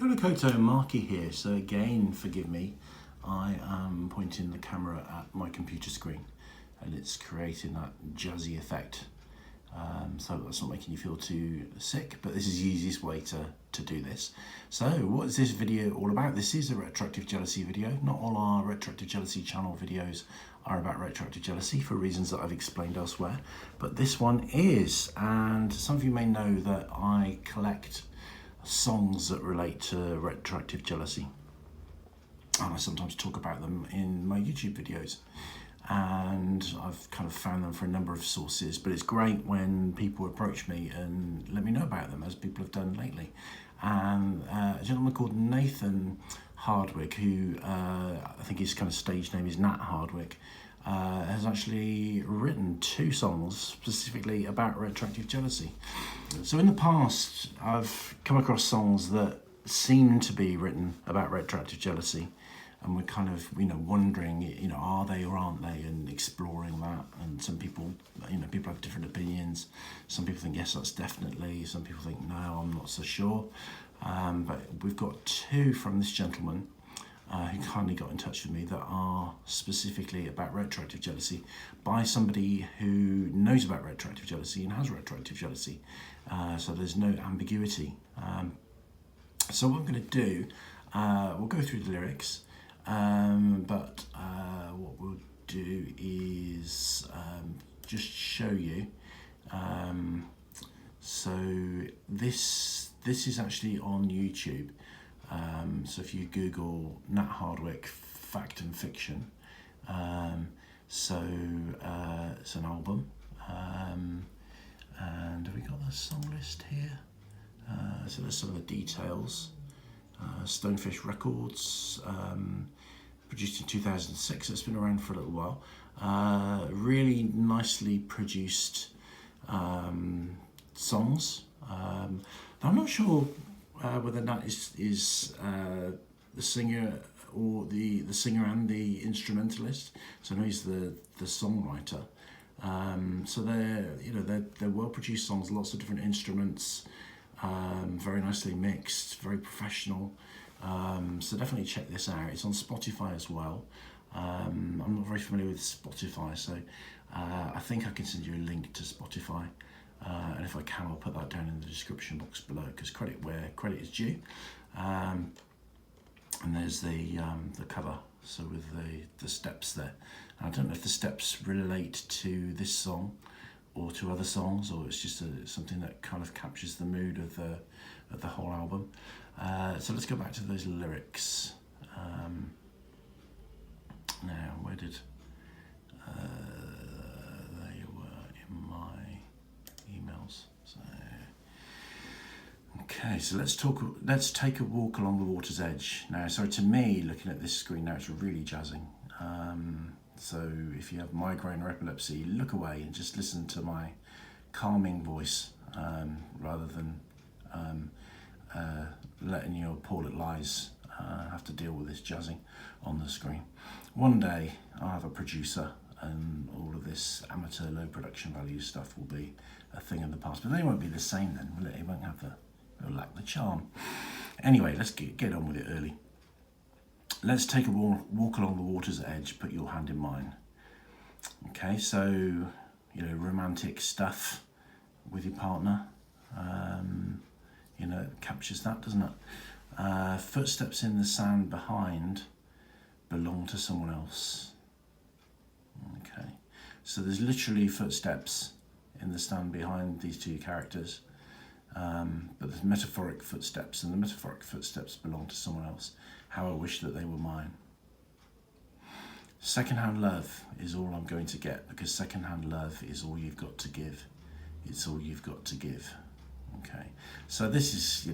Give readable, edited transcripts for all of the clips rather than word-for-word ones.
Koto Marky here. So again, forgive me, I am pointing the camera at my computer screen and it's creating that jazzy effect. So that's not making you feel too sick, but this is the easiest way to do this. So what is this video all about? This is a retroactive jealousy video. Not all our retroactive jealousy channel videos are about retroactive jealousy for reasons that I've explained elsewhere, but this one is. And some of you may know that I collect songs that relate to retroactive jealousy, and I sometimes talk about them in my YouTube videos, and I've kind of found them for a number of sources, but it's great when people approach me and let me know about them, as people have done lately. And a gentleman called Nathan Hardwick, who I think his kind of stage name is Nat Hardwick, has actually written 2 songs specifically about retroactive jealousy. So in the past, I've come across songs that seem to be written about retroactive jealousy, and we're kind of, wondering, are they or aren't they, and exploring that. And some people, people have different opinions. Some people think, yes, that's definitely. Some people think, no, I'm not so sure. But we've got 2 from this gentleman who kindly got in touch with me that are specifically about retroactive jealousy by somebody who knows about retroactive jealousy and has retroactive jealousy. So there's no ambiguity. So what I'm going to do, we'll go through the lyrics, but what we'll do is just show you. So this is actually on YouTube. So if you Google Nat Hardwick Fact and Fiction, so it's an album, and have we got the song list here? So there's some of the details. Stonefish Records, produced in 2006. It's been around for a little while. Really nicely produced songs. I'm not sure whether Nat is the singer or the singer and the instrumentalist. So I know he's the songwriter. So they're well produced songs, lots of different instruments, very nicely mixed, very professional. So definitely check this out. It's on Spotify as well. I'm not very familiar with Spotify, so I think I can send you a link to Spotify. And if I can, I'll put that down in the description box below, because credit where credit is due. And there's the cover, so with the steps there. And I don't know if the steps relate to this song or to other songs, or it's just something that kind of captures the mood of the whole album. So let's go back to those lyrics. Now, where did they were in my emails. So okay, so let's take a walk along the water's edge. Now, so to me, looking at this screen now, it's really jazzing. So if you have migraine or epilepsy, look away and just listen to my calming voice, rather than letting your poor little eyes have to deal with this jazzing on the screen. One day I'll have a producer and all of this amateur low production value stuff will be a thing of the past, but they won't be the same then, will it? It won't have it'll lack the charm. Anyway, let's get on with it early. Let's take a walk along the water's edge, put your hand in mine. Okay, so, romantic stuff with your partner, it captures that, doesn't it? Footsteps in the sand behind belong to someone else. Okay, so there's literally footsteps in the stand behind these 2 characters, but there's metaphoric footsteps, and the metaphoric footsteps belong to someone else. How I wish that they were mine. Secondhand love is all I'm going to get, because secondhand love is all you've got to give. It's all you've got to give. Okay, so this is,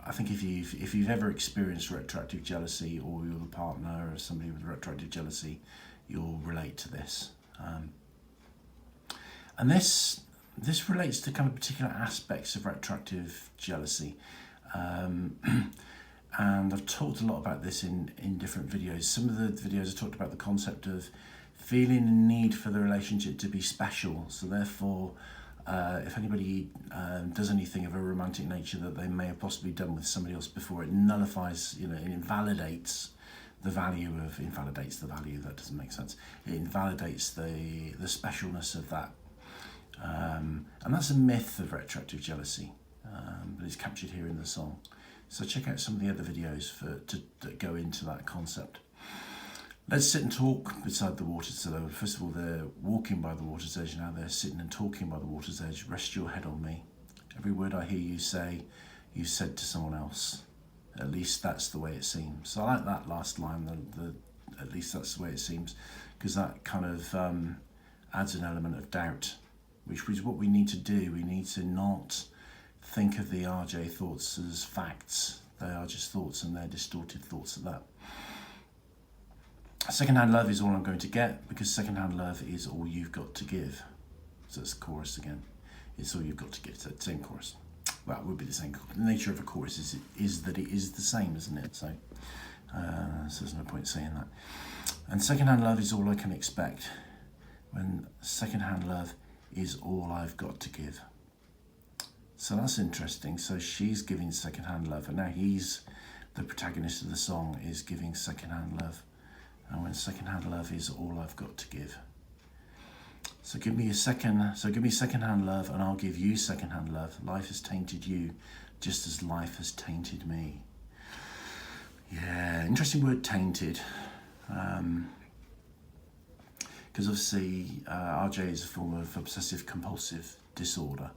I think if you've ever experienced retroactive jealousy, or you're the partner of somebody with retroactive jealousy, you'll relate to this. And this relates to kind of particular aspects of retroactive jealousy. And I've talked a lot about this in different videos. Some of the videos I talked about the concept of feeling a need for the relationship to be special. So therefore, if anybody does anything of a romantic nature that they may have possibly done with somebody else before, it nullifies, it invalidates the value, that doesn't make sense. It invalidates the specialness of that. And that's a myth of retroactive jealousy, but it's captured here in the song. So check out some of the other videos that go into that concept. Let's sit and talk beside the water's edge. First of all, they're walking by the water's edge. Now they're sitting and talking by the water's edge. Rest your head on me. Every word I hear you say, you said to someone else. At least that's the way it seems. So I like that last line, at least that's the way it seems, because that kind of adds an element of doubt, which is what we need to do. We need to not think of the RJ thoughts as facts. They are just thoughts, and they're distorted thoughts at that. Secondhand love is all I'm going to get, because secondhand love is all you've got to give. So it's the chorus again. It's all you've got to give. So same chorus. Well, it would be the same. The nature of a chorus is that it is the same, isn't it? So there's no point saying that. And secondhand love is all I can expect, when secondhand love is all I've got to give. So that's interesting. So she's giving secondhand love, and now he's the protagonist of the song, is giving secondhand love. And when secondhand love is all I've got to give. So give me secondhand love, and I'll give you secondhand love. Life has tainted you, just as life has tainted me. Yeah, interesting word, tainted. Because obviously RJ is a form of obsessive compulsive disorder.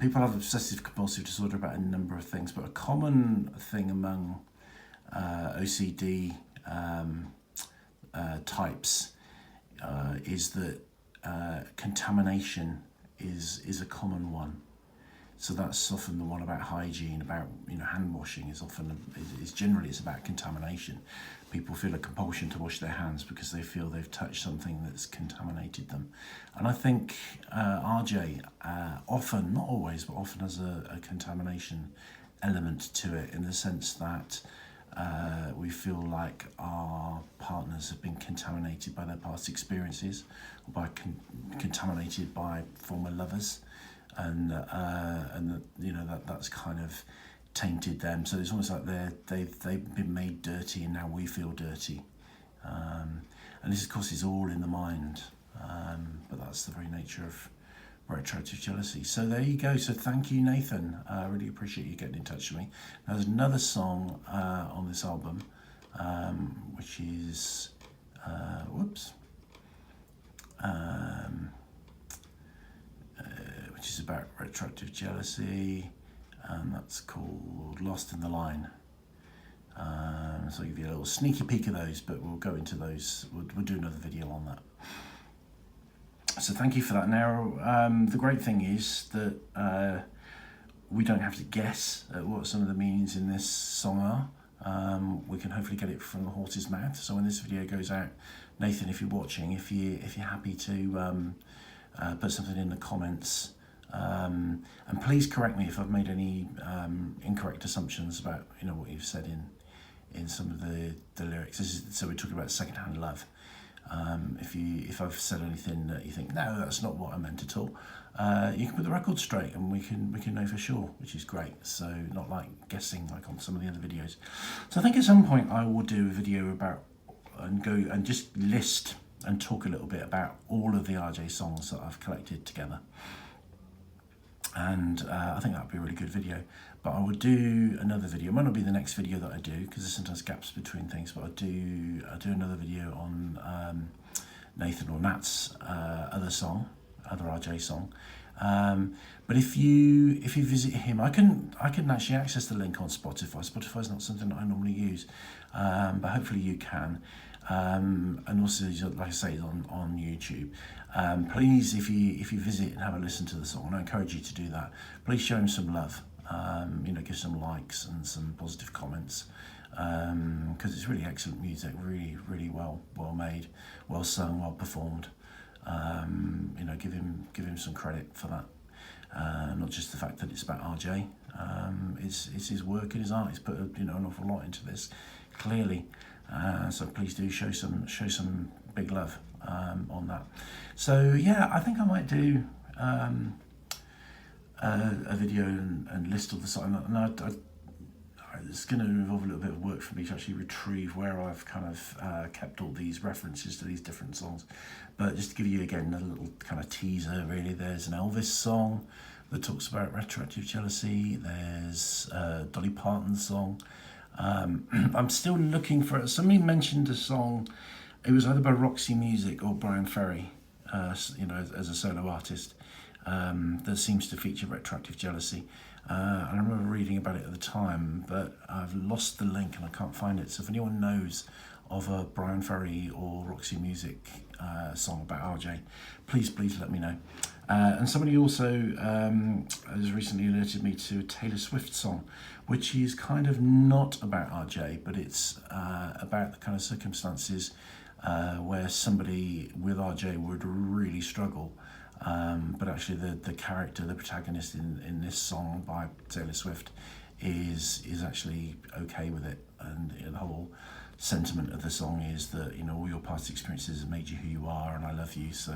People have obsessive compulsive disorder about a number of things, but a common thing among OCD types is that contamination is a common one. So that's often the one about hygiene, about hand washing is generally it's about contamination. People feel a compulsion to wash their hands because they feel they've touched something that's contaminated them. And I think RJ often, not always, but often has a contamination element to it, in the sense that we feel like our partners have been contaminated by their past experiences, or contaminated by former lovers, and that's kind of tainted them. So it's almost like they've been made dirty, and now we feel dirty. And this, of course, is all in the mind, but that's the very nature of retroactive jealousy. So there you go. So thank you, Nathan. I really appreciate you getting in touch with me. Now, there's another song on this album, which is which is about retroactive jealousy, and that's called Lost in the Line. So I'll give you a little sneaky peek of those, but we'll go into those. We'll do another video on that. So thank you for that. Now, the great thing is that we don't have to guess at what some of the meanings in this song are. We can hopefully get it from the horse's mouth. So when this video goes out, Nathan, if you're watching, if you're happy to put something in the comments, and please correct me if I've made any incorrect assumptions about what you've said in some of the lyrics. So we're talking about secondhand love. If I've said anything that you think, no, that's not what I meant at all, you can put the record straight, and we can know for sure, which is great. So not like guessing like on some of the other videos. So I think at some point I will do a video about and go and just list and talk a little bit about all of the RJ songs that I've collected together. And I think that would be a really good video. But I will do another video. It might not be the next video that I do, because there's sometimes gaps between things, but I'll do another video on Nathan or Nat's other RJ song. But if you visit him, I can actually access the link on Spotify. Spotify's not something that I normally use, but hopefully you can. And also, like I say, it's on YouTube. Please, if you visit and have a listen to the song, and I encourage you to do that, please show him some love. Give some likes and some positive comments, because it's really excellent music, really well made, well sung, well performed. Give him some credit for that. Not just the fact that it's about RJ. It's his work and his art. He's put an awful lot into this, clearly. So please do show some big love on that. So yeah, I think I might do a video and list all the songs. And it's going to involve a little bit of work for me to actually retrieve where I've kind of kept all these references to these different songs. But just to give you again a little kind of teaser, really, there's an Elvis song that talks about retroactive jealousy. There's a Dolly Parton song. I'm still looking for it. Somebody mentioned a song. It was either by Roxy Music or Brian Ferry, as a solo artist, that seems to feature retroactive jealousy. And I remember reading about it at the time, but I've lost the link and I can't find it. So if anyone knows of a Brian Ferry or Roxy Music song about RJ, please let me know. And somebody also has recently alerted me to a Taylor Swift song, which is kind of not about RJ, but it's about the kind of circumstances where somebody with RJ would really struggle. But actually the character, the protagonist in this song by Taylor Swift is actually okay with it. And the whole sentiment of the song is that, all your past experiences have made you who you are, and I love you, so,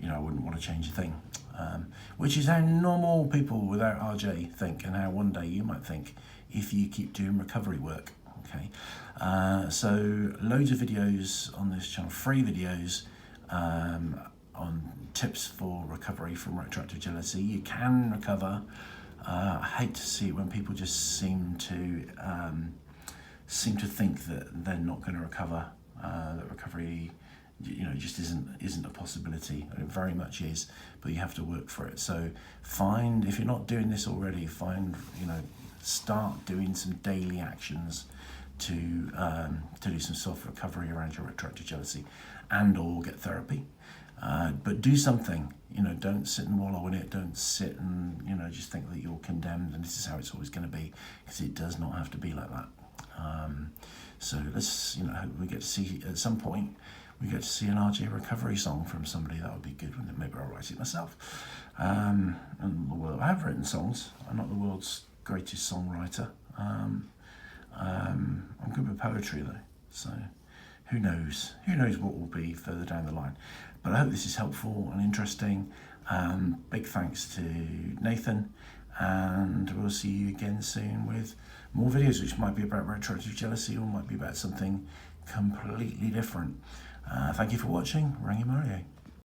I wouldn't want to change a thing. Which is how normal people without RJ think, and how one day you might think if you keep doing recovery work. Okay, so loads of videos on this channel, free videos, on tips for recovery from retroactive jealousy. You can recover. I hate to see it when people just seem to think that they're not going to recover. That recovery, just isn't a possibility. It very much is, but you have to work for it. So if you're not doing this already, start doing some daily actions to do some self-recovery around your retroactive jealousy, or get therapy. But do something, don't sit and wallow in it. Don't sit and, just think that you're condemned and this is how it's always going to be, because it does not have to be like that. So let's, hope we get to see, at some point, we get to see an RJ recovery song from somebody. That would be good, wouldn't it? Maybe I'll write it myself. And I have written songs. I'm not the world's greatest songwriter. I'm good with poetry though, so who knows what will be further down the line. But I hope this is helpful and interesting. Big thanks to Nathan, and we'll see you again soon with more videos, which might be about retroactive jealousy or might be about something completely different. Thank you for watching. Rangi Mario.